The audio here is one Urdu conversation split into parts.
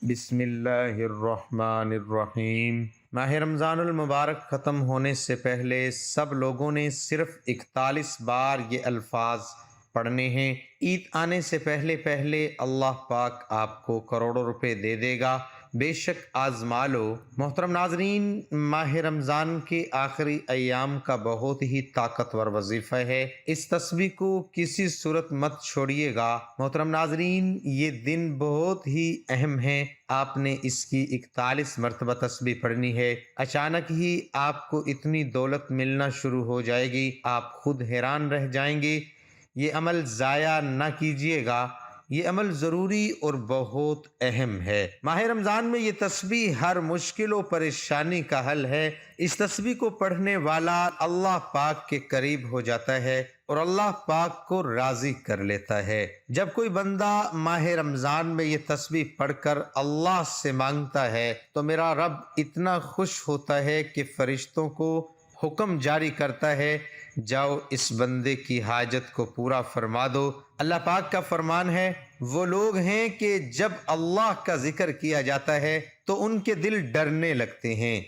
بسم اللہ الرحمن الرحیم۔ ماہ رمضان المبارک ختم ہونے سے پہلے سب لوگوں نے صرف 41 بار یہ الفاظ پڑھنے ہیں۔ عید آنے سے پہلے پہلے اللہ پاک آپ کو کروڑوں روپے دے دے گا، بے شک آزما لو۔ محترم ناظرین، ماہ رمضان کے آخری ایام کا بہت ہی طاقتور وظیفہ ہے، اس تسبیح کو کسی صورت مت چھوڑیے گا۔ محترم ناظرین، یہ دن بہت ہی اہم ہے، آپ نے اس کی 41 مرتبہ تسبیح پڑھنی ہے۔ اچانک ہی آپ کو اتنی دولت ملنا شروع ہو جائے گی، آپ خود حیران رہ جائیں گے۔ یہ عمل ضائع نہ کیجیے گا، یہ عمل ضروری اور بہت اہم ہے۔ ماہ رمضان میں یہ تسبیح ہر مشکل و پریشانی کا حل ہے۔ اس تسبیح کو پڑھنے والا اللہ پاک کے قریب ہو جاتا ہے اور اللہ پاک کو راضی کر لیتا ہے۔ جب کوئی بندہ ماہ رمضان میں یہ تسبیح پڑھ کر اللہ سے مانگتا ہے تو میرا رب اتنا خوش ہوتا ہے کہ فرشتوں کو حکم جاری کرتا ہے، جاؤ اس بندے کی حاجت کو پورا فرما دو۔ اللہ پاک کا فرمان ہے، وہ لوگ ہیں کہ جب اللہ کا ذکر کیا جاتا ہے تو ان کے دل ڈرنے لگتے ہیں،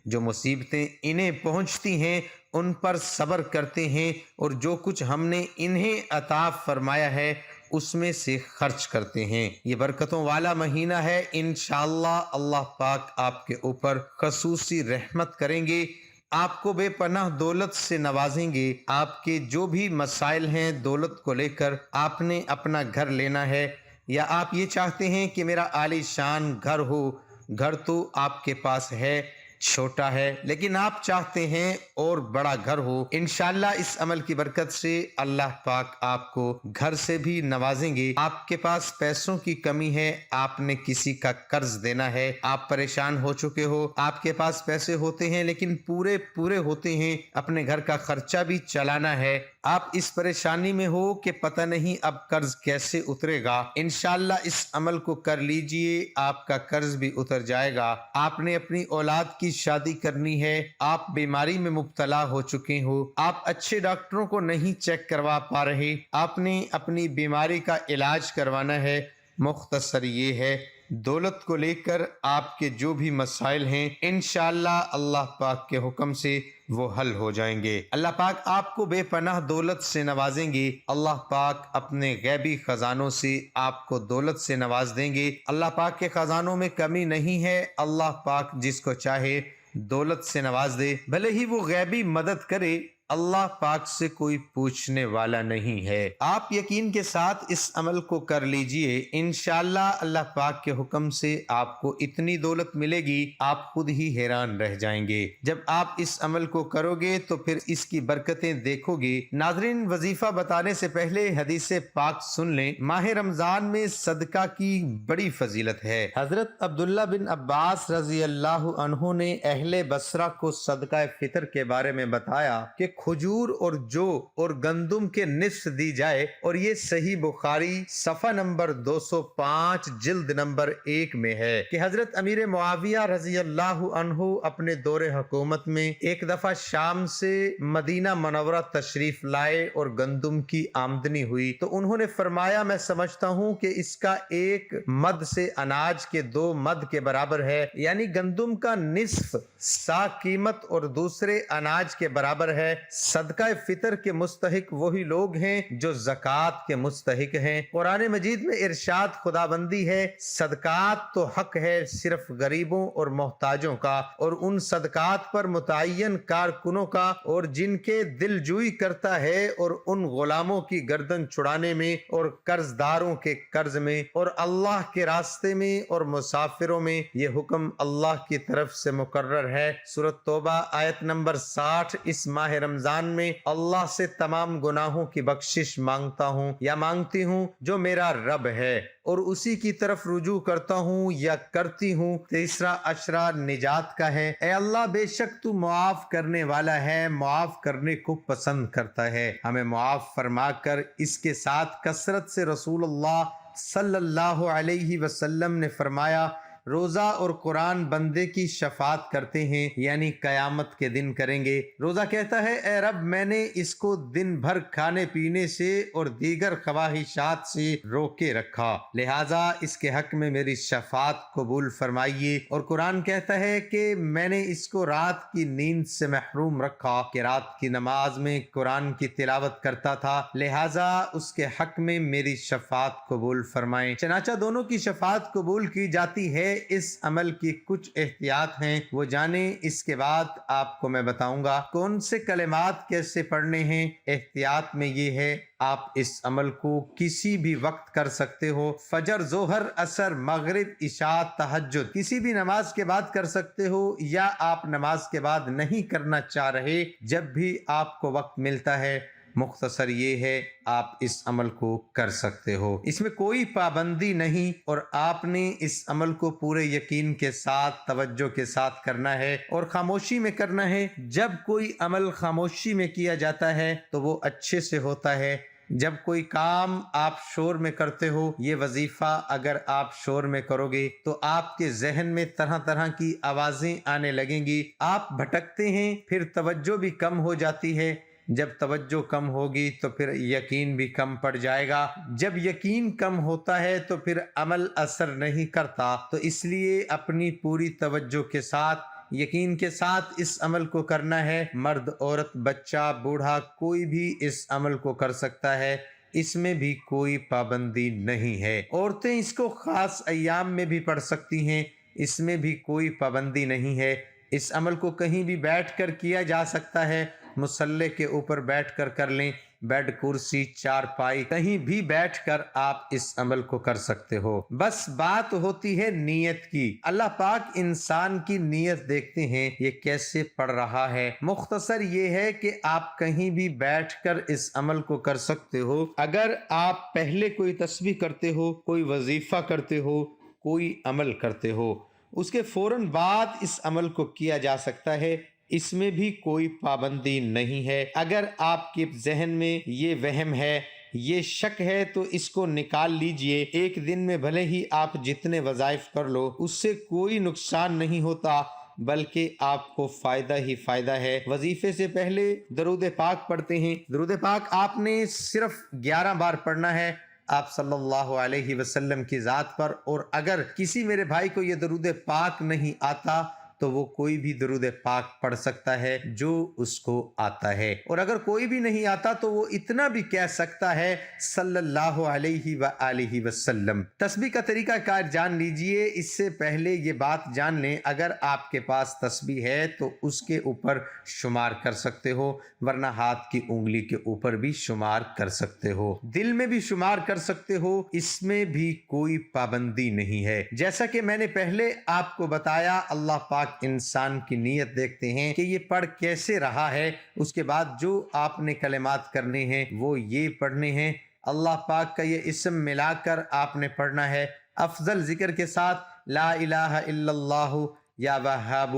جو مصیبتیں انہیں پہنچتی ہیں ان پر صبر کرتے ہیں اور جو کچھ ہم نے انہیں عطا فرمایا ہے اس میں سے خرچ کرتے ہیں۔ یہ برکتوں والا مہینہ ہے، انشاءاللہ اللہ پاک آپ کے اوپر خصوصی رحمت کریں گے، آپ کو بے پناہ دولت سے نوازیں گے۔ آپ کے جو بھی مسائل ہیں دولت کو لے کر، آپ نے اپنا گھر لینا ہے یا آپ یہ چاہتے ہیں کہ میرا عالی شان گھر ہو، گھر تو آپ کے پاس ہے، چھوٹا ہے، لیکن آپ چاہتے ہیں اور بڑا گھر ہو، انشاءاللہ اس عمل کی برکت سے اللہ پاک آپ کو گھر سے بھی نوازیں گے۔ آپ کے پاس پیسوں کی کمی ہے، آپ نے کسی کا قرض دینا ہے، آپ پریشان ہو چکے ہو، آپ کے پاس پیسے ہوتے ہیں لیکن پورے ہوتے ہیں، اپنے گھر کا خرچہ بھی چلانا ہے، آپ اس پریشانی میں ہو کہ پتہ نہیں اب قرض کیسے اترے گا، انشاءاللہ اس عمل کو کر لیجئے، آپ کا قرض بھی اتر جائے گا۔ آپ نے اپنی اولاد کی شادی کرنی ہے، آپ بیماری میں مبتلا ہو چکے ہو، آپ اچھے ڈاکٹروں کو نہیں چیک کروا پا رہے، آپ نے اپنی بیماری کا علاج کروانا ہے، مختصر یہ ہے، دولت کو لے کر آپ کے جو بھی مسائل ہیں انشاءاللہ اللہ پاک کے حکم سے وہ حل ہو جائیں گے۔ اللہ پاک آپ کو بے پناہ دولت سے نوازیں گے، اللہ پاک اپنے غیبی خزانوں سے آپ کو دولت سے نواز دیں گے۔ اللہ پاک کے خزانوں میں کمی نہیں ہے، اللہ پاک جس کو چاہے دولت سے نواز دے، بھلے ہی وہ غیبی مدد کرے، اللہ پاک سے کوئی پوچھنے والا نہیں ہے۔ آپ یقین کے ساتھ اس عمل کو کر لیجئے، انشاءاللہ اللہ پاک کے حکم سے آپ کو اتنی دولت ملے گی، آپ خود ہی حیران رہ جائیں گے۔ جب آپ اس عمل کو کرو گے تو پھر اس کی برکتیں دیکھو گے۔ ناظرین، وظیفہ بتانے سے پہلے حدیث پاک سن لیں۔ ماہ رمضان میں صدقہ کی بڑی فضیلت ہے۔ حضرت عبداللہ بن عباس رضی اللہ عنہ نے اہل بصرہ کو صدقہ فطر کے بارے میں بتایا کہ کھجور اور جو اور گندم کے نصف دی جائے، اور یہ صحیح بخاری صفحہ نمبر 205 جلد نمبر 1 میں ہے کہ حضرت امیر معاویہ رضی اللہ عنہ اپنے دور حکومت میں ایک دفعہ شام سے مدینہ منورہ تشریف لائے اور گندم کی آمدنی ہوئی تو انہوں نے فرمایا، میں سمجھتا ہوں کہ اس کا ایک مد سے اناج کے 2 مد کے برابر ہے، یعنی گندم کا نصف سا قیمت اور دوسرے اناج کے برابر ہے۔ صدقہ فطر کے مستحق وہی لوگ ہیں جو زکوٰۃ کے مستحق ہیں۔ قرآن مجید میں ارشاد خداوندی ہے، صدقات تو حق ہے صرف غریبوں اور محتاجوں کا، اور ان صدقات پر متعین کارکنوں کا، اور جن کے دل جوئی کرتا ہے، اور ان غلاموں کی گردن چھڑانے میں، اور قرض داروں کے قرض میں، اور اللہ کے راستے میں، اور مسافروں میں۔ یہ حکم اللہ کی طرف سے مقرر ہے۔ سورۃ توبہ آیت نمبر 60۔ اس ماہ رمضان میں اللہ سے تمام گناہوں کی بخشش مانگتا ہوں یا مانگتی ہوں جو میرا رب ہے، اور اسی کی طرف رجوع کرتا ہوں یا کرتی ہوں۔ تیسرا اشرا نجات کا ہے۔ اے اللہ، بے شک تو معاف کرنے والا ہے، معاف کرنے کو پسند کرتا ہے، ہمیں معاف فرما کر۔ اس کے ساتھ کثرت سے رسول اللہ صلی اللہ علیہ وسلم نے فرمایا، روزہ اور قرآن بندے کی شفاعت کرتے ہیں، یعنی قیامت کے دن کریں گے۔ روزہ کہتا ہے اے رب میں نے اس کو دن بھر کھانے پینے سے اور دیگر خواہشات سے روکے رکھا، لہٰذا اس کے حق میں میری شفاعت قبول فرمائیے۔ اور قرآن کہتا ہے کہ میں نے اس کو رات کی نیند سے محروم رکھا کہ رات کی نماز میں قرآن کی تلاوت کرتا تھا، لہٰذا اس کے حق میں میری شفاعت قبول فرمائیں۔ چنانچہ دونوں کی شفاعت قبول کی جاتی ہے۔ اس عمل کی کچھ احتیاط ہیں، وہ جانیں اس کے بعد آپ کو میں بتاؤں گا۔ کون سے کلمات کیسے پڑھنے ہیں؟ احتیاط میں یہ ہے آپ اس عمل کو کسی بھی وقت کر سکتے ہو، فجر، ظہر، عصر، مغرب، عشاء، تہجد، کسی بھی نماز کے بعد کر سکتے ہو، یا آپ نماز کے بعد نہیں کرنا چاہ رہے، جب بھی آپ کو وقت ملتا ہے۔ مختصر یہ ہے آپ اس عمل کو کر سکتے ہو، اس میں کوئی پابندی نہیں، اور آپ نے اس عمل کو پورے یقین کے ساتھ، توجہ کے ساتھ کرنا ہے اور خاموشی میں کرنا ہے۔ جب کوئی عمل خاموشی میں کیا جاتا ہے تو وہ اچھے سے ہوتا ہے۔ جب کوئی کام آپ شور میں کرتے ہو، یہ وظیفہ اگر آپ شور میں کرو گے تو آپ کے ذہن میں طرح طرح کی آوازیں آنے لگیں گی، آپ بھٹکتے ہیں، پھر توجہ بھی کم ہو جاتی ہے۔ جب توجہ کم ہوگی تو پھر یقین بھی کم پڑ جائے گا، جب یقین کم ہوتا ہے تو پھر عمل اثر نہیں کرتا۔ تو اس لیے اپنی پوری توجہ کے ساتھ، یقین کے ساتھ اس عمل کو کرنا ہے۔ مرد، عورت، بچہ، بوڑھا، کوئی بھی اس عمل کو کر سکتا ہے، اس میں بھی کوئی پابندی نہیں ہے۔ عورتیں اس کو خاص ایام میں بھی پڑھ سکتی ہیں، اس میں بھی کوئی پابندی نہیں ہے۔ اس عمل کو کہیں بھی بیٹھ کر کیا جا سکتا ہے، مصلی کے اوپر بیٹھ کر کر لیں، بیڈ، کرسی، چارپائی، کہیں بھی بیٹھ کر آپ اس عمل کو کر سکتے ہو۔ بس بات ہوتی ہے نیت کی۔ اللہ پاک انسان کی نیت دیکھتے ہیں، یہ کیسے پڑھ رہا ہے۔ مختصر یہ ہے کہ آپ کہیں بھی بیٹھ کر اس عمل کو کر سکتے ہو۔ اگر آپ پہلے کوئی تسبیح کرتے ہو، کوئی وظیفہ کرتے ہو، کوئی عمل کرتے ہو، اس کے فوراً بعد اس عمل کو کیا جا سکتا ہے، اس میں بھی کوئی پابندی نہیں ہے۔ اگر آپ کے ذہن میں یہ وہم ہے، یہ شک ہے، تو اس کو نکال لیجئے۔ ایک دن میں بھلے ہی آپ جتنے وظائف کر لو، اس سے کوئی نقصان نہیں ہوتا، بلکہ آپ کو فائدہ ہی فائدہ ہے۔ وظیفے سے پہلے درود پاک پڑھتے ہیں۔ درود پاک آپ نے صرف 11 بار پڑھنا ہے آپ صلی اللہ علیہ وسلم کی ذات پر، اور اگر کسی میرے بھائی کو یہ درود پاک نہیں آتا تو وہ کوئی بھی درود پاک پڑھ سکتا ہے جو اس کو آتا ہے، اور اگر کوئی بھی نہیں آتا تو وہ اتنا بھی کہہ سکتا ہے صلی اللہ علیہ وآلہ وسلم۔ تسبیح کا طریقہ کار جان لیجئے۔ اس سے پہلے یہ بات جان لیں، اگر آپ کے پاس تسبیح ہے تو اس کے اوپر شمار کر سکتے ہو، ورنہ ہاتھ کی انگلی کے اوپر بھی شمار کر سکتے ہو، دل میں بھی شمار کر سکتے ہو، اس میں بھی کوئی پابندی نہیں ہے۔ جیسا کہ میں نے پہلے آپ کو بتایا، اللہ پاک انسان کی نیت دیکھتے ہیں کہ یہ پڑھ کیسے رہا ہے۔ اس کے بعد جو آپ نے کلمات کرنے ہیں وہ یہ پڑھنے ہیں۔ اللہ پاک کا یہ اسم ملا کر آپ نے پڑھنا ہے، افضل ذکر کے ساتھ، لا الہ الا اللہ یا وہاب۔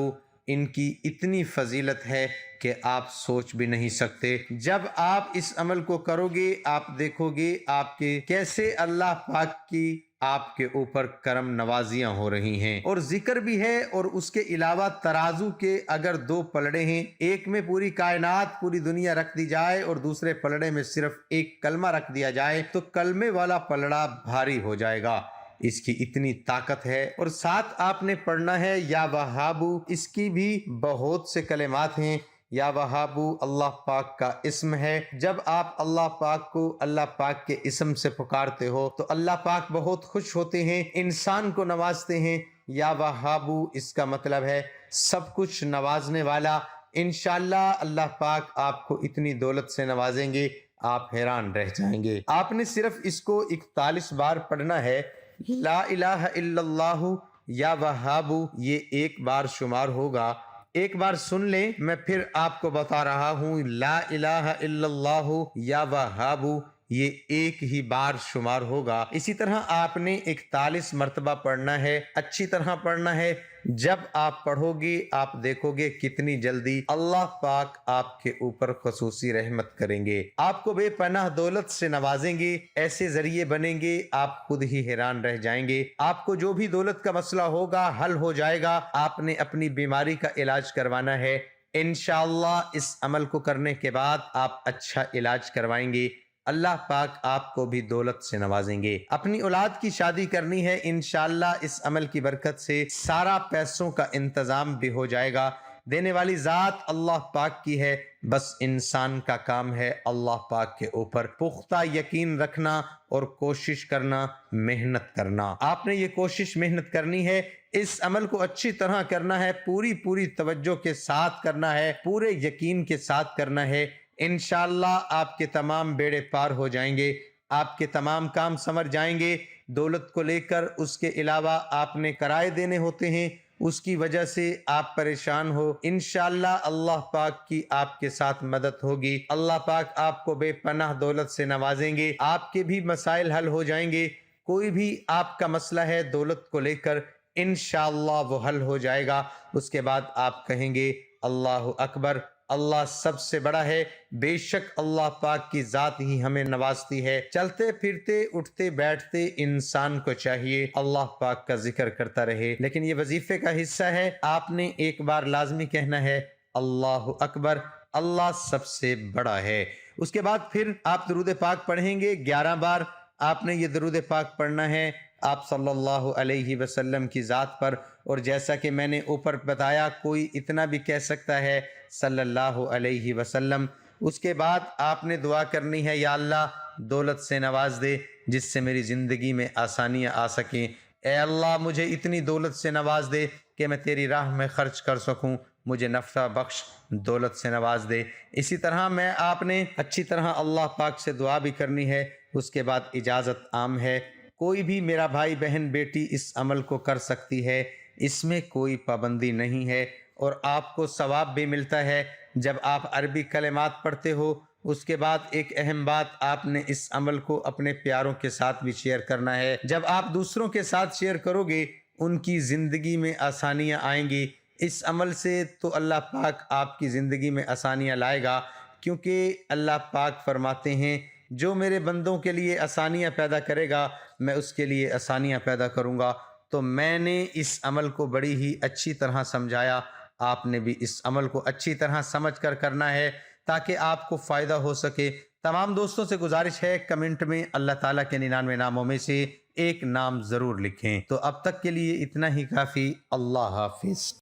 ان کی اتنی فضیلت ہے کہ آپ سوچ بھی نہیں سکتے۔ جب آپ اس عمل کو کرو گے، آپ دیکھو گے آپ کے کیسے اللہ پاک کی آپ کے اوپر کرم نوازیاں ہو رہی ہیں، اور ذکر بھی ہے۔ اور اس کے علاوہ ترازو کے اگر 2 پلڑے ہیں، ایک میں پوری کائنات، پوری دنیا رکھ دی جائے اور دوسرے پلڑے میں صرف ایک کلمہ رکھ دیا جائے تو کلمے والا پلڑا بھاری ہو جائے گا، اس کی اتنی طاقت ہے۔ اور ساتھ آپ نے پڑھنا ہے یا وہابو، اس کی بھی بہت سے کلمات ہیں۔ یا وہابو اللہ پاک کا اسم ہے۔ جب آپ اللہ پاک کو اللہ پاک کے اسم سے پکارتے ہو تو اللہ پاک بہت خوش ہوتے ہیں، انسان کو نوازتے ہیں۔ یا وہابو اس کا مطلب ہے سب کچھ نوازنے والا۔ انشاءاللہ اللہ پاک آپ کو اتنی دولت سے نوازیں گے، آپ حیران رہ جائیں گے۔ آپ نے صرف اس کو 41 بار پڑھنا ہے۔ لا الہ الا اللہ یا وہابو، یہ ایک بار شمار ہوگا۔ ایک بار سن لیں، میں پھر آپ کو بتا رہا ہوں، لا الہ الا اللہ یا وہابو یہ ایک ہی بار شمار ہوگا۔ اسی طرح آپ نے 41 مرتبہ پڑھنا ہے، اچھی طرح پڑھنا ہے۔ جب آپ پڑھو گے آپ دیکھو گے کتنی جلدی اللہ پاک آپ کے اوپر خصوصی رحمت کریں گے، آپ کو بے پناہ دولت سے نوازیں گے، ایسے ذریعے بنیں گے آپ خود ہی حیران رہ جائیں گے۔ آپ کو جو بھی دولت کا مسئلہ ہوگا حل ہو جائے گا۔ آپ نے اپنی بیماری کا علاج کروانا ہے، انشاءاللہ اس عمل کو کرنے کے بعد آپ اچھا علاج کروائیں گے، اللہ پاک آپ کو بھی دولت سے نوازیں گے۔ اپنی اولاد کی شادی کرنی ہے، انشاءاللہ اس عمل کی برکت سے سارا پیسوں کا انتظام بھی ہو جائے گا۔ دینے والی ذات اللہ پاک کی ہے، بس انسان کا کام ہے اللہ پاک کے اوپر پختہ یقین رکھنا اور کوشش کرنا، محنت کرنا۔ آپ نے یہ کوشش محنت کرنی ہے، اس عمل کو اچھی طرح کرنا ہے، پوری توجہ کے ساتھ کرنا ہے، پورے یقین کے ساتھ کرنا ہے۔ انشاءاللہ آپ کے تمام بیڑے پار ہو جائیں گے، آپ کے تمام کام سمر جائیں گے۔ دولت کو لے کر اس کے علاوہ آپ نے کرائے دینے ہوتے ہیں، اس کی وجہ سے آپ پریشان ہو، انشاءاللہ اللہ پاک کی آپ کے ساتھ مدد ہوگی، اللہ پاک آپ کو بے پناہ دولت سے نوازیں گے، آپ کے بھی مسائل حل ہو جائیں گے۔ کوئی بھی آپ کا مسئلہ ہے دولت کو لے کر انشاءاللہ وہ حل ہو جائے گا۔ اس کے بعد آپ کہیں گے اللہ اکبر، اللہ سب سے بڑا ہے، بے شک اللہ پاک کی ذات ہی ہمیں نوازتی ہے۔ چلتے پھرتے اٹھتے بیٹھتے انسان کو چاہیے اللہ پاک کا ذکر کرتا رہے، لیکن یہ وظیفے کا حصہ ہے، آپ نے ایک بار لازمی کہنا ہے اللہ اکبر، اللہ سب سے بڑا ہے۔ اس کے بعد پھر آپ درود پاک پڑھیں گے 11 بار۔ آپ نے یہ درود پاک پڑھنا ہے آپ صلی اللہ علیہ وسلم کی ذات پر، اور جیسا کہ میں نے اوپر بتایا کوئی اتنا بھی کہہ سکتا ہے صلی اللہ علیہ وسلم۔ اس کے بعد آپ نے دعا کرنی ہے یا اللہ دولت سے نواز دے جس سے میری زندگی میں آسانیاں آ سکیں، اے اللہ مجھے اتنی دولت سے نواز دے کہ میں تیری راہ میں خرچ کر سکوں، مجھے نفع بخش دولت سے نواز دے۔ اسی طرح میں آپ نے اچھی طرح اللہ پاک سے دعا بھی کرنی ہے۔ اس کے بعد اجازت عام ہے، کوئی بھی میرا بھائی بہن بیٹی اس عمل کو کر سکتی ہے، اس میں کوئی پابندی نہیں ہے، اور آپ کو ثواب بھی ملتا ہے جب آپ عربی کلمات پڑھتے ہو۔ اس کے بعد ایک اہم بات، آپ نے اس عمل کو اپنے پیاروں کے ساتھ بھی شیئر کرنا ہے۔ جب آپ دوسروں کے ساتھ شیئر کرو گے ان کی زندگی میں آسانیاں آئیں گی، اس عمل سے تو اللہ پاک آپ کی زندگی میں آسانیاں لائے گا، کیونکہ اللہ پاک فرماتے ہیں جو میرے بندوں کے لیے آسانیاں پیدا کرے گا میں اس کے لیے آسانیاں پیدا کروں گا۔ تو میں نے اس عمل کو بڑی ہی اچھی طرح سمجھایا، آپ نے بھی اس عمل کو اچھی طرح سمجھ کر کرنا ہے تاکہ آپ کو فائدہ ہو سکے۔ تمام دوستوں سے گزارش ہے کمنٹ میں اللہ تعالیٰ کے 99 ناموں میں سے ایک نام ضرور لکھیں۔ تو اب تک کے لیے اتنا ہی کافی، اللہ حافظ۔